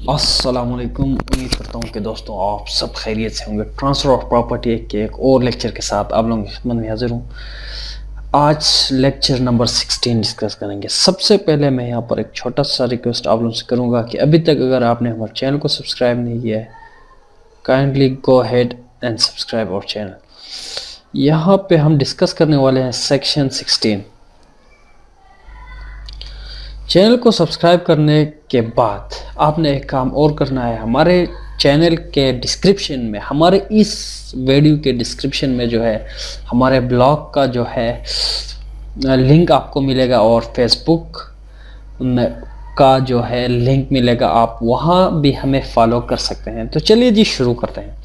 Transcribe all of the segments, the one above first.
अस्सलामुअलैकुम। उम्मीद करता हूँ कि दोस्तों आप सब खैरियत से होंगे। ट्रांसफ़र ऑफ प्रॉपर्टी के एक और लेक्चर के साथ आप लोगों की खिदमत में हाजिर हूँ। आज लेक्चर नंबर 16 डिस्कस करेंगे। सबसे पहले मैं यहाँ पर एक छोटा सा रिक्वेस्ट आप लोगों से करूँगा कि अभी तक अगर आपने हमारे चैनल को सब्सक्राइब नहीं किया है, kindly go ahead and subscribe our channel. यहाँ पे हम डिस्कस करने वाले हैं सेक्शन 16। चैनल को सब्सक्राइब करने के बाद आपने एक काम और करना है। हमारे चैनल के डिस्क्रिप्शन में, हमारे इस वीडियो के डिस्क्रिप्शन में जो है हमारे ब्लॉग का जो है लिंक आपको मिलेगा और फेसबुक का जो है लिंक मिलेगा। आप वहाँ भी हमें फॉलो कर सकते हैं। तो चलिए जी शुरू करते हैं।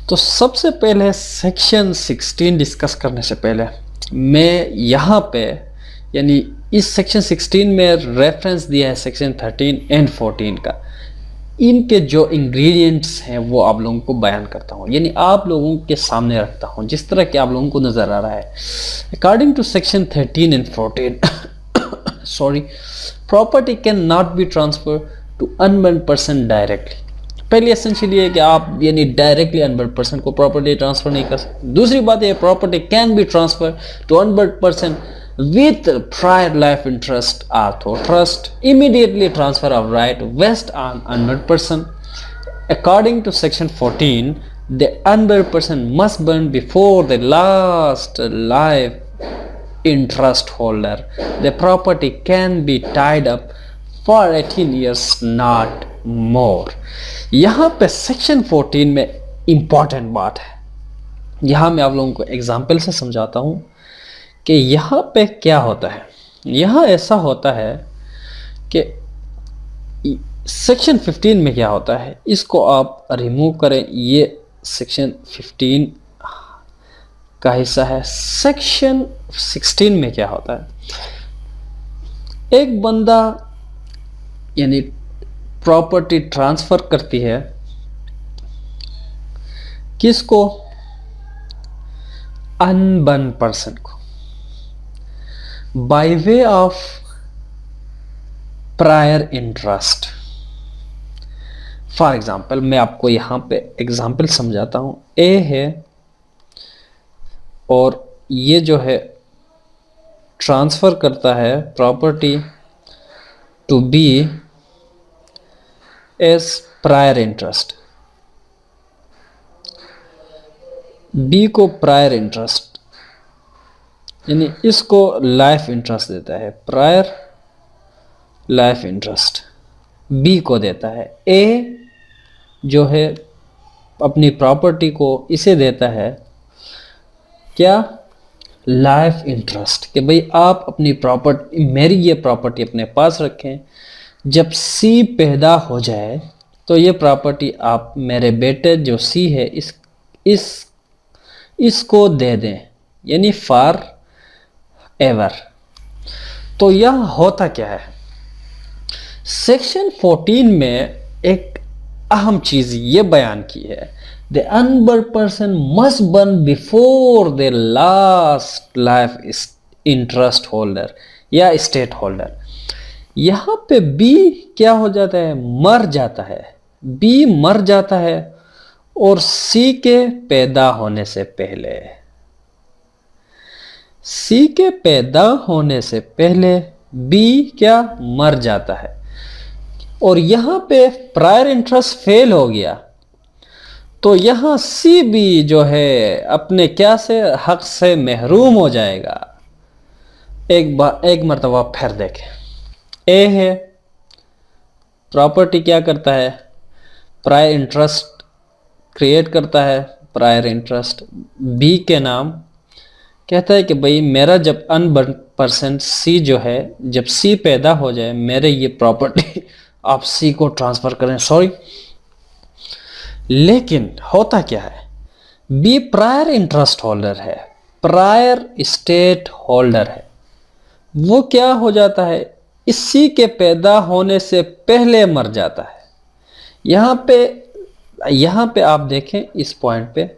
तो सबसे पहले सेक्शन 16 डिस्कस करने से पहले मैं यहाँ पे यानी इस सेक्शन 16 में रेफरेंस दिया है सेक्शन 13 एंड 14 का। इनके जो इंग्रेडिएंट्स हैं वो आप लोगों को बयान करता हूँ, यानी आप लोगों के सामने रखता हूँ जिस तरह कि आप लोगों को नज़र आ रहा है। According to section 13 and 14 sorry, property can not be transfer to unborn person directly. पहली एसेंशियल ये है कि आप यानी डायरेक्टली अनबर्न पर्सन को प्रॉपर्टी ट्रांसफर नहीं कर सकते। दूसरी बात ये, property can be transfer to unborn person with prior life interest or trust, immediately transfer of right vest on unborn person. According to section 14, the unborn person must burn before the last life interest holder. The property can be tied up for 18 years, not more. यहाँ पे section 14 में important बात है। यहाँ मैं आप लोगों को एग्जाम्पल से समझाता हूँ कि यहाँ पे क्या होता है। यहाँ ऐसा होता है कि सेक्शन 15 में क्या होता है, इसको आप रिमूव करें। ये सेक्शन 15 का हिस्सा है। सेक्शन 16 में क्या होता है, एक बंदा यानी प्रॉपर्टी ट्रांसफ़र करती है किसको, अनबर्न पर्सन को, by way of prior interest। For example मैं आपको यहाँ पे एग्जाम्पल समझाता हूँ। ए है और ये जो है ट्रांसफ़र करता है property to B as prior interest. B को प्रायर इंटरेस्ट यानी इसको लाइफ इंटरेस्ट देता है, प्रायर लाइफ इंटरेस्ट बी को देता है। ए जो है अपनी प्रॉपर्टी को इसे देता है क्या, लाइफ इंटरेस्ट, कि भाई आप अपनी प्रॉपर्टी, मेरी ये प्रॉपर्टी अपने पास रखें। जब सी पैदा हो जाए तो ये प्रॉपर्टी आप मेरे बेटे जो सी है इसको दे दें, यानी फॉर एवर। तो यह होता क्या है, सेक्शन 14 में एक अहम चीज ये बयान की है, the unburn person must burn before the last life interest holder या स्टेट होल्डर। यहां पे बी क्या हो जाता है, मर जाता है। बी मर जाता है और सी के पैदा होने से पहले, सी के पैदा होने से पहले बी क्या मर जाता है और यहां पे प्रायर इंटरेस्ट फेल हो गया। तो यहां सी भी जो है अपने क्या से, हक से महरूम हो जाएगा। एक मर्तबा फिर देखें, ए है प्रॉपर्टी क्या करता है, प्रायर इंटरेस्ट क्रिएट करता है, प्रायर इंटरेस्ट बी के नाम, कहता है कि भाई मेरा जब अनबर्न पर्सन सी जो है, जब सी पैदा हो जाए मेरे ये प्रॉपर्टी आप सी को ट्रांसफ़र करें। सॉरी, लेकिन होता क्या है, बी प्रायर इंटरेस्ट होल्डर है, प्रायर स्टेट होल्डर है। वो क्या हो जाता है, इस सी के पैदा होने से पहले मर जाता है। यहाँ पे आप देखें इस पॉइंट पे,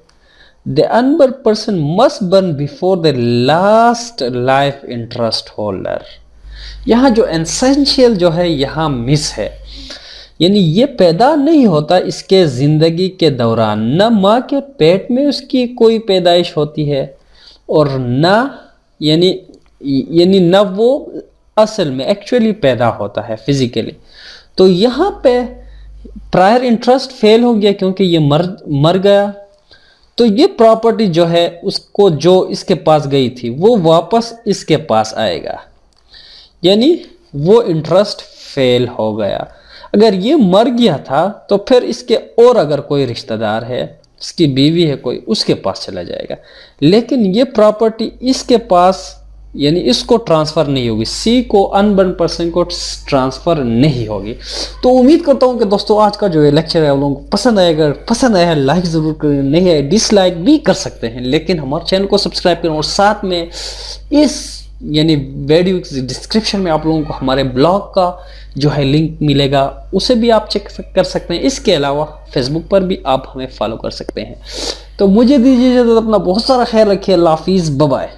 The unborn person must burn before the last life interest holder। यहाँ जो एसेंशियल जो है यहाँ मिस है। यानी ये पैदा नहीं होता इसके ज़िंदगी के दौरान, न माँ के पेट में उसकी कोई पैदाइश होती है और न यानी न वो असल में एक्चुअली पैदा होता है फिजिकली। तो यहाँ पे प्रायर इंटरेस्ट फेल हो गया क्योंकि ये मर गया। तो ये प्रॉपर्टी जो है उसको जो इसके पास गई थी वो वापस इसके पास आएगा, यानी वो इंटरेस्ट फेल हो गया। अगर ये मर गया था तो फिर इसके और अगर कोई रिश्तेदार है, इसकी बीवी है कोई, उसके पास चला जाएगा। लेकिन ये प्रॉपर्टी इसके पास यानी इसको ट्रांसफर नहीं होगी, सी को अनबर्न पर्सन को ट्रांसफर नहीं होगी। तो उम्मीद करता हूँ कि दोस्तों आज का जो ये लेक्चर है आप लोगों को पसंद आएगा। अगर पसंद आया है लाइक जरूर करें, नहीं है डिसलाइक भी कर सकते हैं, लेकिन हमारे चैनल को सब्सक्राइब करें और साथ में इस यानी वीडियो डिस्क्रिप्शन में आप लोगों को हमारे ब्लॉग का जो है लिंक मिलेगा, उसे भी आप चेक कर सकते हैं। इसके अलावा फेसबुक पर भी आप हमें फॉलो कर सकते हैं। तो मुझे दीजिए इजाज़त, अपना बहुत सारा ख्याल रखिए। अल्लाह हाफिज़, बाय बाय।